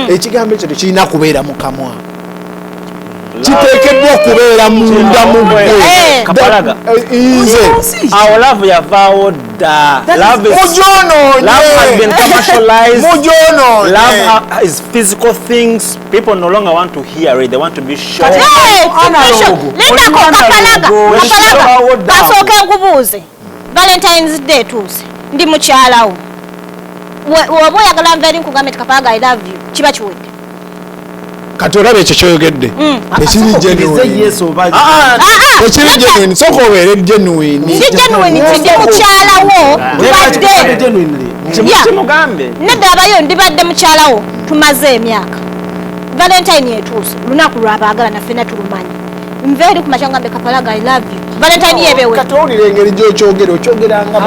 ekigambo ekyo tekirina kubeera mu kamwa kiteekeddwa okubeera munda mu gwe Kapalaga our love yavaawo dda love has been commercialized love is physical things people no longer want to hear it they want to be sure kasooke nkubuuze Valentine's Day tuuse ndi mukyalawo woba oyagala nveeri nkugambe Kapalaga I love you kiba kiwedde kati olaba ekyo kyoyogedde tekiri genuine soka obeere genuine si genuine ndi mukyalawo nedda abayo ndibadde mukyalawo tumaze emyaka Valentine etuuse lunaku lwabaagala naffena tulumanyi nveeri kumakya ngambe Kapalaga I love you Valentine yebewe kati owulira engeri gy'okyogera okyogeranga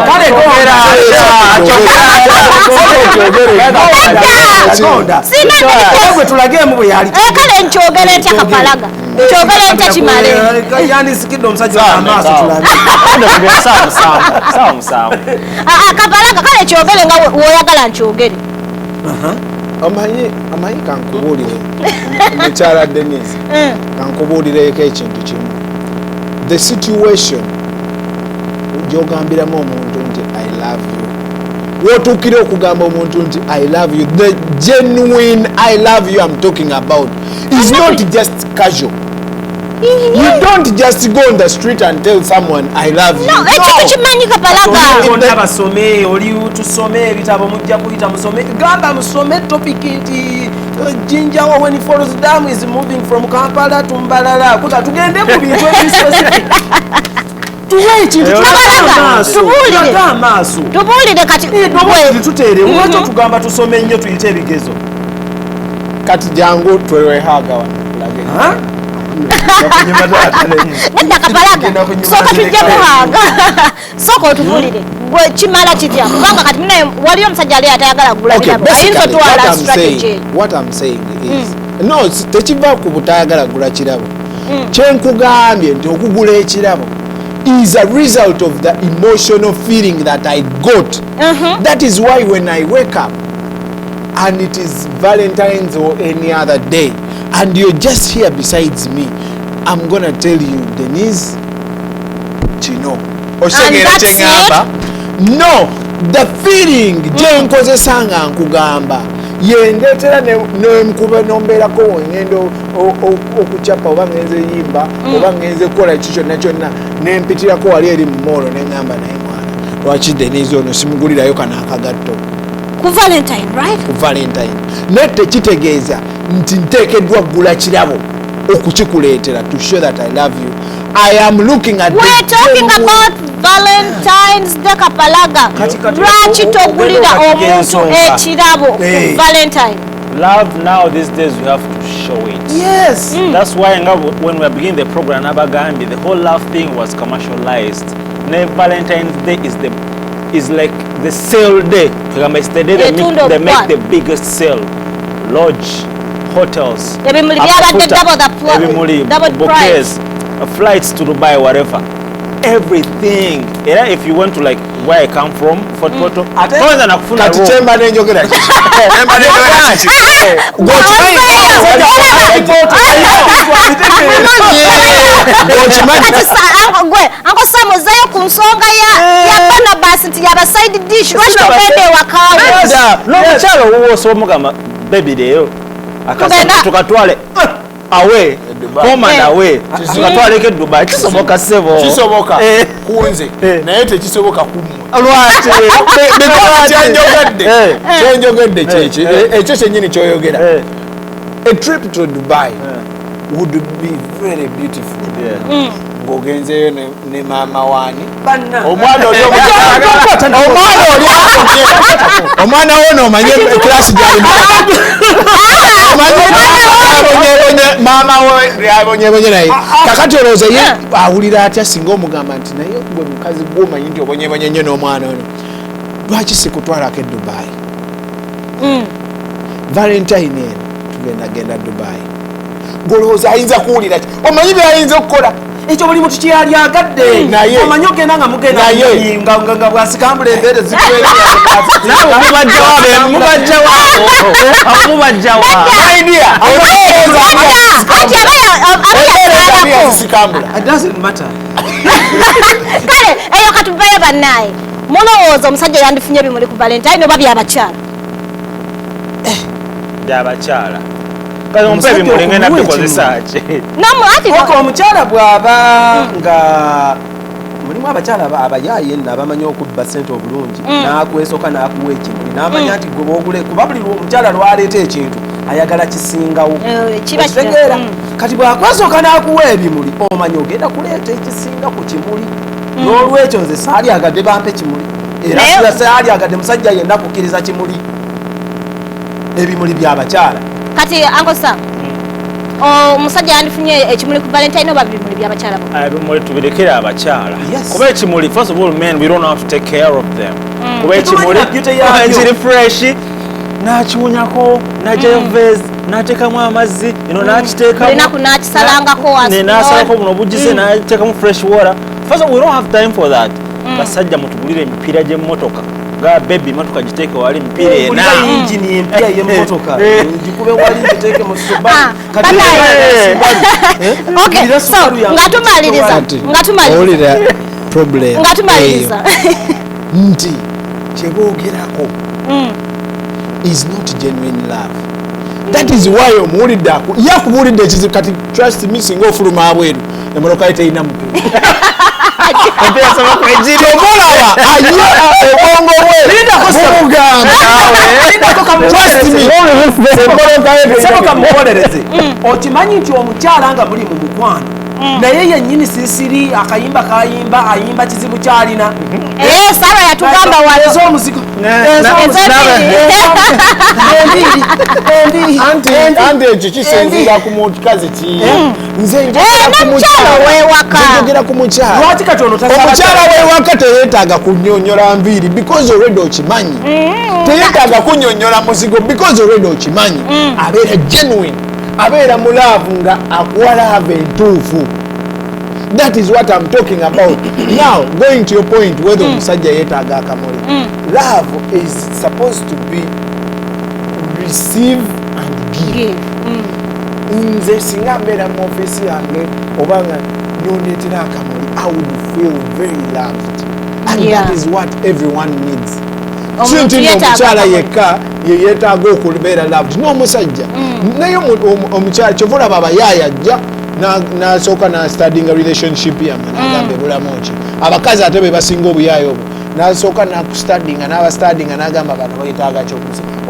kale nkyogera etya Kapalaga nkyogera etya kimale yandisikidde omusajja amaaso tulabe Kapalaga kale kyogere nga woyagala nkyogere amanyi kankubuulire mukyala Denise kankubuulireko ekintu kimu the situation gyogambiramu omuntu nti I love you wotuukire okugamba omuntu nti I love you the genuine I love you I'm talking about is not just casual you don't just go on the street and tell someone I love you ekyo kimanyi Kapalaga basome oli tusome ebitabo mujja kuyita musome gamba musome topic nti Jinja when follows dam is moving from Kampala to Mbalala kuta tugende ku bintu ebispecific tuwe kintu tubuulire kati tutere uwacho tugamba tusome nnyo tuyite ebigezo kati jangu twewehaga nedda Kapalaga soka tujja kuhanga soka otubuulire gwe kimala kitya kubanga kati munaye waliyo omusajja ali atayagala gula kirabo ayinza otwala strategy what I'm saying is no tekiva ku butayagala gula kirabo kyenkugambye nti okugula ekirabo is a result of the emotional feeling that I got that is why when I wake up and it is Valentine's or any other day and you're just here besides me I'm gonna tell you Denise kino osegera kyengamba no the feeling gyenkozesa nga nkugamba yendeetera nemkuba nombeerako ngendo okucapa oba ngenze yimba oba ngenze kukola ekyo kyonna kyonna nempitirako wali eri mu moolo neŋŋamba naye mwana lwaki Denise ono simugulirayo kana akagatto ku Valentine right ku Valentine naye tekitegeeza nti nteekeddwa kugula kirabo okukikuleetera to show that I love you I am looking at we're talking about Valentine's Day Kapalaga lwaki togulira omuntu ekirabo ku Valentine love now these days we have to show it yes that's why when we begin the program Nabagambi the whole love thing was commercialized Valentine's Day is like the sale day it's the day they make the biggest sale lodge hotels ebimuli byabadde double price flights to Dubai whatever everything if you went to like where I come from Fort Porto kwanza nakufuna kati chemba nenjogera Uncle Sam ozayo ku nsonga ya Barnabas nti yaba side dish lwaki togende wakawe no mukyalo wuwo so mugamba baby leero tukatwale away command away tukatwaleke Dubai kisoboka sebo kisoboka kunze naye tekisoboka kumwe lwaki kyenjogedde kyeki ekyo kyennyini kyoyogera a trip to Dubai would be very beautiful ng'ogenzeyo ne maama waani omwana oli omwana wo noomanye ekirasi gyalimu maama we lyabonyebonye naye kakati olowooza ye awulira atya singa omugamba nti naye gwe mukazi gwomanyi nti obonyebonye nnyo n'omwana ono lwaki sikutwalako e Dubai Valentine eno tugendagenda Dubai ng'olowooza ayinza kuwulira ti omanyi byayinza okukola ekyo buli muntu kyeyali agadde omanyi ogenda nga mugenda nga bwasikambula embeere kale eyo katuvayo bannaye mulowooza omusajja yandifunye bimuli ku Valentine oba byabakyala byabakyala kale ompe ebimuli ngenda bikozesa ki omukyala bw'aba nga mulimu abakyala abayaaye nno abamanyi okubba ssente obulungi n'akwesoka n'akuwa ekimuli n'amanya nti gwe boogule kuba buli omukyala lwaleeta ekintu ayagala kisingawo okitegeera kati bw'akwesooka n'akuwa ebimuli omanyi ogenda kuleeta ekisinga ku kimuli n'olwekyo nze saali agadde bampe kimuli era saali agadde musajja yenna kukkiriza kimuli ebimuli by'abakyala kati Uncle Sam omusajja yandifunye ekimuli ku Valentine oba bimuli by'abakyala ebimuli tubirekere abakyala kuba ekimuli first of all men we don't have to take care of them kuba ekimuli kiri fresh nakiwunyako najayo vase nateekamu amazzi nakisalangako buno obugize nateekamu fresh water first of all we don't have time for that basajja mutugulire emipiira gy'emmotoka ga baby matoka giteeke wali mpira ena engine empya y'emmotoka gikube wali giteeke mu suba kati okay so ngatumaliriza problem ngatumaliriza nti kyeboogerako is not genuine love. That is why omuwulidde yakubuulidde ekizibu kati trust me singa ofuluma abweru emmotoka ye teyina mupiira omulaba aye obwongo bwe okimanyi nti omukyala nga muli mu mukwano naye yennyini sirisiri akayimba kayimba ayimba kizibu kyalina Sara yatugamba wazo omuzigo anti ekyo kisinziira ku mukazi ki nze njogera ku mukyala lwaki kati ono omukyala wewaka teyeetaaga kunyonyola nviiri because already okimanyi teyeetaaga kunyonyola muzigo because already okimanyi abeera genuine abeera mulaavu nga akuwa laavu entuufu. That is what I'm talking about. Now, going to your point, whether omusajja yeetaaga akamuli, love is supposed to be receive and give. Nze singa mbeera mu office yange obanga nondeetera akamuli, I would feel very loved. And that is what everyone needs. Sinti omukyala yekka yeetaaga okubeera loved n'omusajja naye omukyala kyova olaba abayaaya ajja nasooka nastudinga relationship yammwe nagamba ebulamu ki abakazi ate be basinga obuyaaya obwo nasooka nakustudinga n'abastudinga nagamba bano bayetaaga ki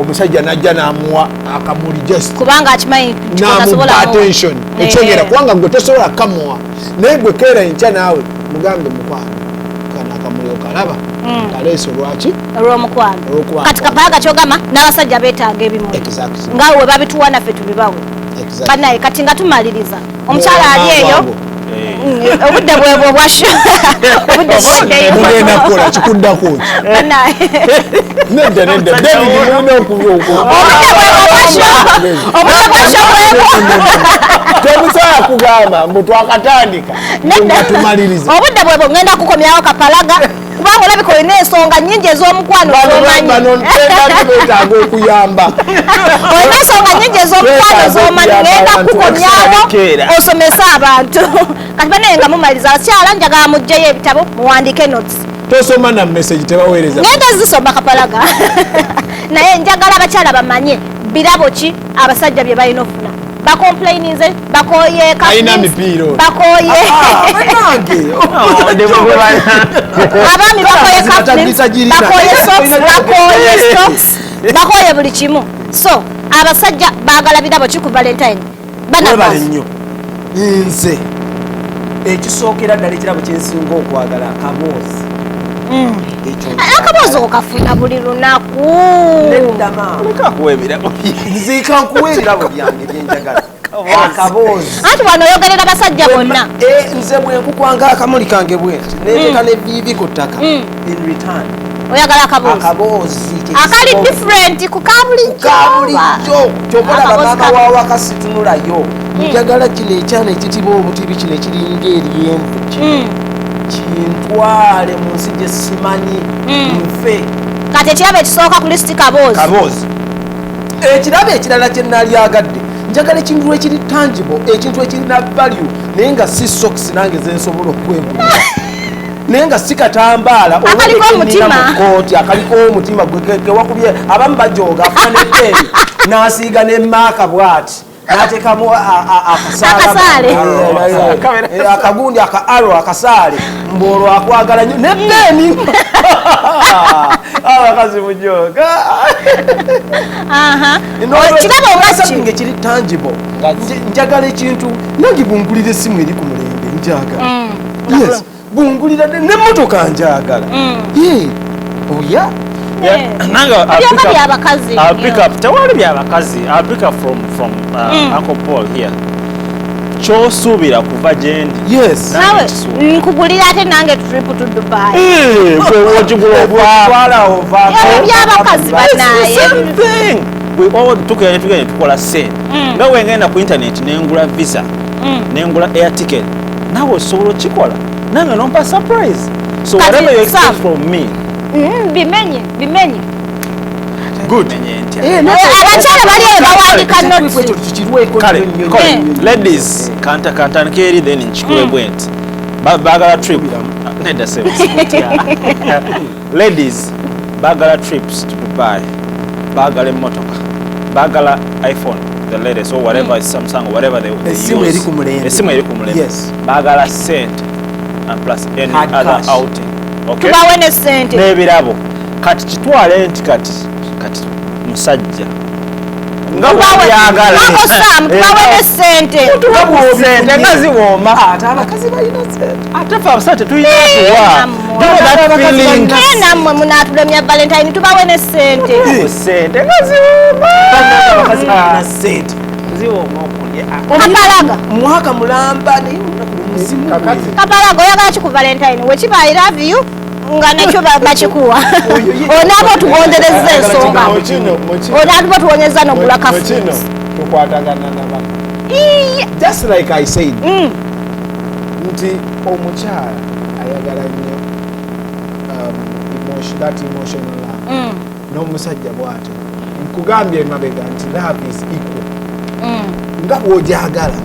omusajja najja namuwa akamuli just kubanga akimanyi namupa attention ekyogera kubanga gwe tosobola kamuwa naye gwe keera enkya naawe mugambe mukwano kana akamuli okalaba kaleese olwaki olw'omukwano kati Kapalaga kyogamba n'abasajja beetaaga ebimuli nga we babituwa naffe tubibawe banaye kati nga tumaliriza omukyala ali eyo obudde bwebwe obwasho obudde mugenda kukola kikuddako nedda David mulina temusobola kugamba mbu twakatandika nga tumaliriza obudde bwebwe ngenda kukomyawo Kapalaga kubanga olabika olina ensonga nnyingi ez'omukwano beetaaga okuyamba olina ensonga nnyingi ez'omukwano z'omanyi ngenda kukomyawo osomese abantu kati banaye nga mumaliza abakyala njagala muggyeyo ebitabo muwandiike notes tosoma na message tebaweereza ngenda zisoma Kapalaga naye njagala abakyala bamanye birabo ki abasajja bye balina ofuna bakomplaininze bakoye Aina mipiro. bakoye abami bakoye captains bakoye socks bakoye buli kimu so abasajja bagala bidabo ki ku Valentine bana nnyo nze ekisookera ddala ekirabo kyensinga okwagala akaboozi akabozo okafuna buli lunaku nziika nkuwa ebirabo byange byenjagala akaboozi anti wano oyogerera basajja bonna nze bwenkukwanga akamuli kange bwenti neteeka neviivi ku ttaka in return oyagala akaboozi akali different ku kabulijjo kyomulaba maama waawe akasitunulayo njagala kino ekyana ekitiba obutibi kino ekiringa eryenvu kintwale mu nsi gye simanyi nfe kati ekirabo ekisooka ku lisiti kaboozi ekirabo ekirala kye naalyagadde njagala ekintu ekiri tangible ekintu ekirina value naye nga si socks nange zensobola okwegula naye nga si katambaala olwekininamukooti akaliko omutima gewakubye abamu bajooga afaanedde n'asiiga nemaaka bw'ati n'ateekamu akagundi aka aro akasaale mboolwo akwagala nnyo nebbeeni abakazi mujooga something ekiri tangible njagala ekintu nange bungulira essimu eri ku mulembe njagala yes bungulira n'emmotoka njagala oya I'll pick up tewali byabakazi. I'll pick up from Uncle Paul here. Chosuubira kuva gyendi. Yes. Nawe nkugulira ate nange trip to Dubai. Byabakazi banaye. We all tukugenda tukola sente. Nga wengenda ku internet nengula visa, nengula air ticket. Nawe osobola okikola. Nange nompa surprise. So whatever you expect from me. Bimenye. Good. Abakyala bali eyo bawandika notes. Ladies, kanta nkeri then nchikwe bwent. Bagala trip. Nenda service. Ladies, bagala trips to Dubai. Bagala motoka. Bagala iPhone, the latest or whatever, Samsung, whatever they use. Esimu eri ku mulembe. Yes. Bagala sent and plus any other outing. Okay. Tubawe ne sente. Nebirabo. Kati kitwale enti kati musajja. Ngabo yagala. Ngako Sam, tubawe ne sente. Tubawe sente ngazi woma. Ate abakazi balina sente. Ate fa abasate tuyina kuwa. Namwe munatulemya Valentine tubawe ne sente. Sente ngazi woma. Abakazi balina sente. Ziwoma okulya. Kapalaga. Mwaka mulamba ne Kapalaga oyagala ki ku Valentine? Wekiba I love you. Nga nakyo bakikuwa. Onabo tugondereza ensonga. Onabo tuwonyeza no gula kafu. Tukwatagana n'abantu. Just like I said. Nti omukyala ayagala nnyo emotional love. N'omusajja bw'atyo. Nkugambye emabega nti love is equal. Nga bw'ojagala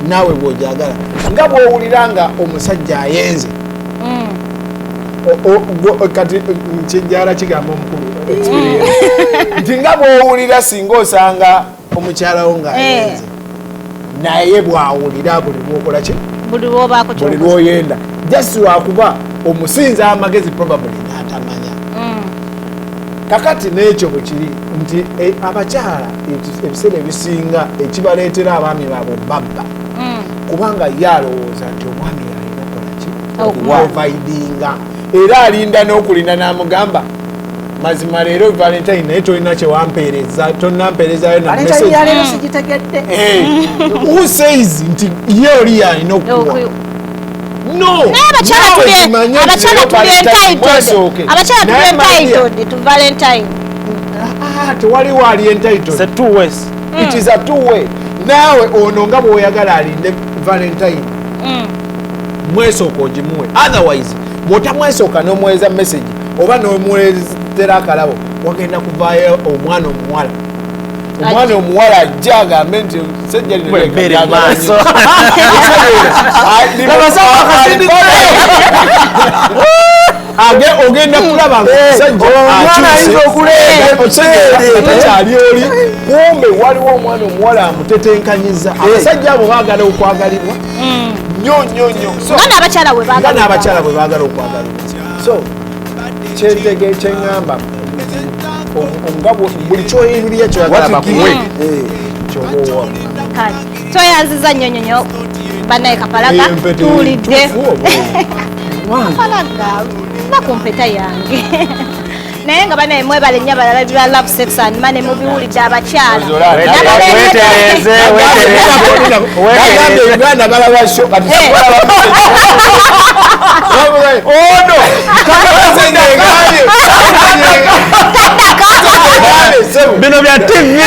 naawe bw'ojagala. Nga bw'owulira nga omusajja ayenze. Kati nkyejjala kigamba omukulu nti nga bw'owulira singa osanga omukyalawo ng'ayenze naye bw'awulira buli lwokola ki buli lwoyenda just lwakuba omusinza amagezi probably n'atamanya kakati n'ekyo bwe kiri nti abakyala ebiseera ebisinga ekibaleetera abaami baabwe babba kubanga ye alowooza nti omwami alina kolaki okuprovidinga era alinda n'okulinda n'amugamba mazima leero Valentine naye tolina kyewampeereza tonampeerezayo na message who says nti ye oli yalina okuwa no abakyala tuli entitled to Valentine tewaliwo ali entitled it is a two way naawe ono nga bw'oyagala alinde Valentine mwesooka ogimuwe otherwise bw'otamwesooka n'omuweeza message oba n'omuweezera akalabo wagenda kuvaayo omwana omuwala ajja agambe nti sejja linaaso ogenda kulaba omusajja ayinza okuleetakyali oli kumbe waliwo omwana omuwala amutetenkanyiza abasajja abo baagala okwagalibwa nnyo nga n'abakyala bwe baagala okwagalibwa so kyeŋŋamba nga buli kyoyinulira kyoyagala bakuwe kyobaowa toyanziza nnyo bannaye Kapalaga tuwulidde Kapalaga nakumpeta yange naye nga banaye mwebale nnyo abalala bya Love Sex and Money mubiwulidde abakyala Uganda balaba sho kati ono bino bya TV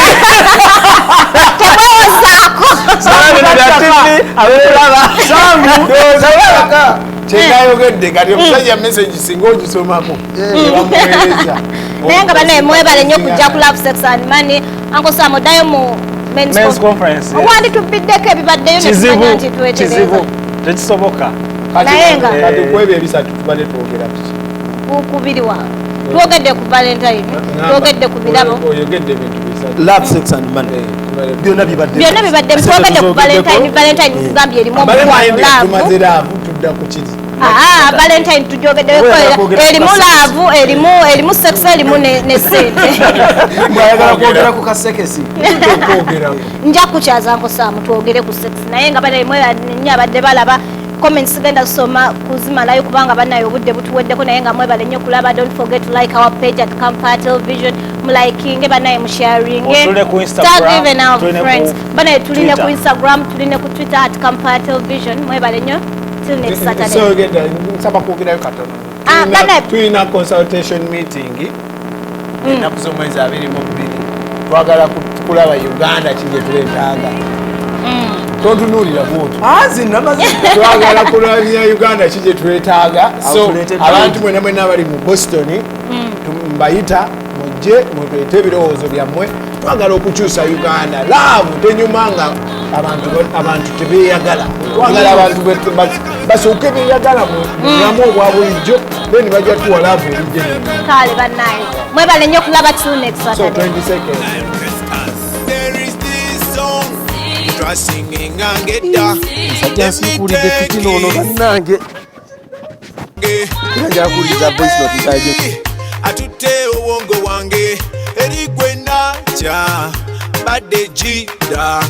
kyegayogedde kati omusajja message singa ogisomako bamuweereza naye nga banaye mwebale nnyo kujja ku Love Sex and Money Uncle Sam oddayo mu men's conference wanditubiddeko ebibaddeyo netumanya nti twetereza tekisoboka naye nga kati kwebyo ebisatu tubadde twogera kubiri wa twogedde ku Valentine twogedde ku birabo oyogedde ebintu bisatu Love Sex and Money byonna bibadde twogedde ku Valentine kugambye erimu tumaze laavu tudda ku kiri Valentine tujogeddeko erimu laavu erimu sex erimu ne sente mwayagala kwogera ku kasekesi nja kukyaza Uncle Sam twogere ku sex naye nga banaye nnyo abadde balaba comments genda kusoma kuzimalayo kubanga banaye obudde butuweddeko naye nga mwebale nnyo kulaba. Don't forget to like our page at Campfire Television, mulikinge banaye musharinge, tag even our friends banaye tuline ku Instagram tuline ku Twitter at Campfire Television. Mwebale nnyo till next Saturday. So genda nsaba kwogerayo katono tulina consultation meeting ennaku z'omwezi 22 twagala kulaba Uganda kije twetaaga tontunuulira bwotyo twagala kulabya Uganda kije twetaaga so abantu mwena abali mu Boston mbayita mujje mutwete ebirowoozo byammwe twagala okukyusa Uganda laavu tenyumanga abantu tebeyagala twagala abantu basooke beyagala mu bulamu obwa bulijjo then bajja tuwa laavu erijje kale bannaye mwebale nnyo kulaba till next so Saturday. 20 seconds. sajja nsikulidde tutinono bannange kirajala kuwuliriza voice note nsaije atutte obwongo wange eri gwenda kya badde jida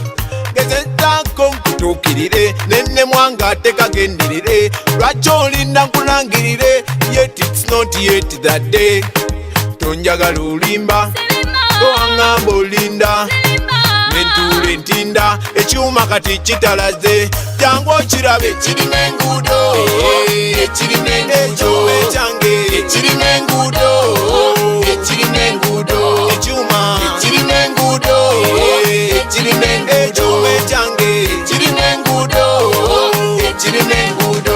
gezezako nkutuukirire nenne mwanga tekagenderere lwaki olinda nkulangirire yet it's not yet that day tonjagala olimba towaŋŋamba olinda nentuule ntinda ekyuma kati kitalaze jangu okirabe ekirina enguudo ekirina enguudo ekyange ekirina enguudo ekirina enguudo ekyuma ekirina enguudo ekirina enguudo ekyange ekirina enguudo ekirina enguudo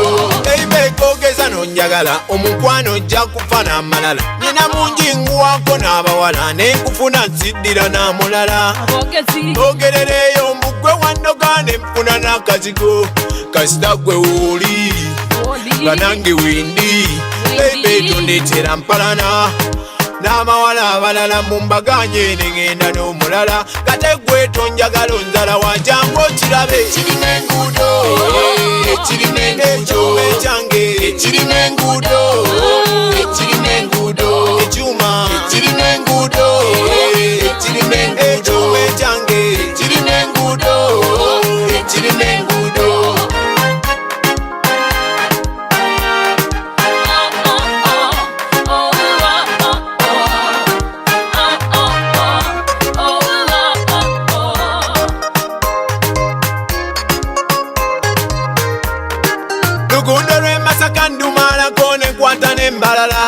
eibekogeza nonjagala omukwano ojja kufa n'amalala nina mungi nguwako n'abawala nenkufuna nsiddira n'amulala ogerereyo mugwe wannogane nfuna n'akazigo kasita gwe wooli nga nange wendi beibe tondeetera mpalana n'amawala abalala mumbaganye negenda n'omulala kate gwe tonjagala onzala wanjangu okirabe ekirina enguudo ekirina enguudo ekyange ekirina enguudo ekirina enguudo ekyuma ekirina enguudo ekirina enguudo ekyange ekirina enguudo ekirina enguudo. Lugundo lw'e Masaka ndumalako ne nkwata n'embalala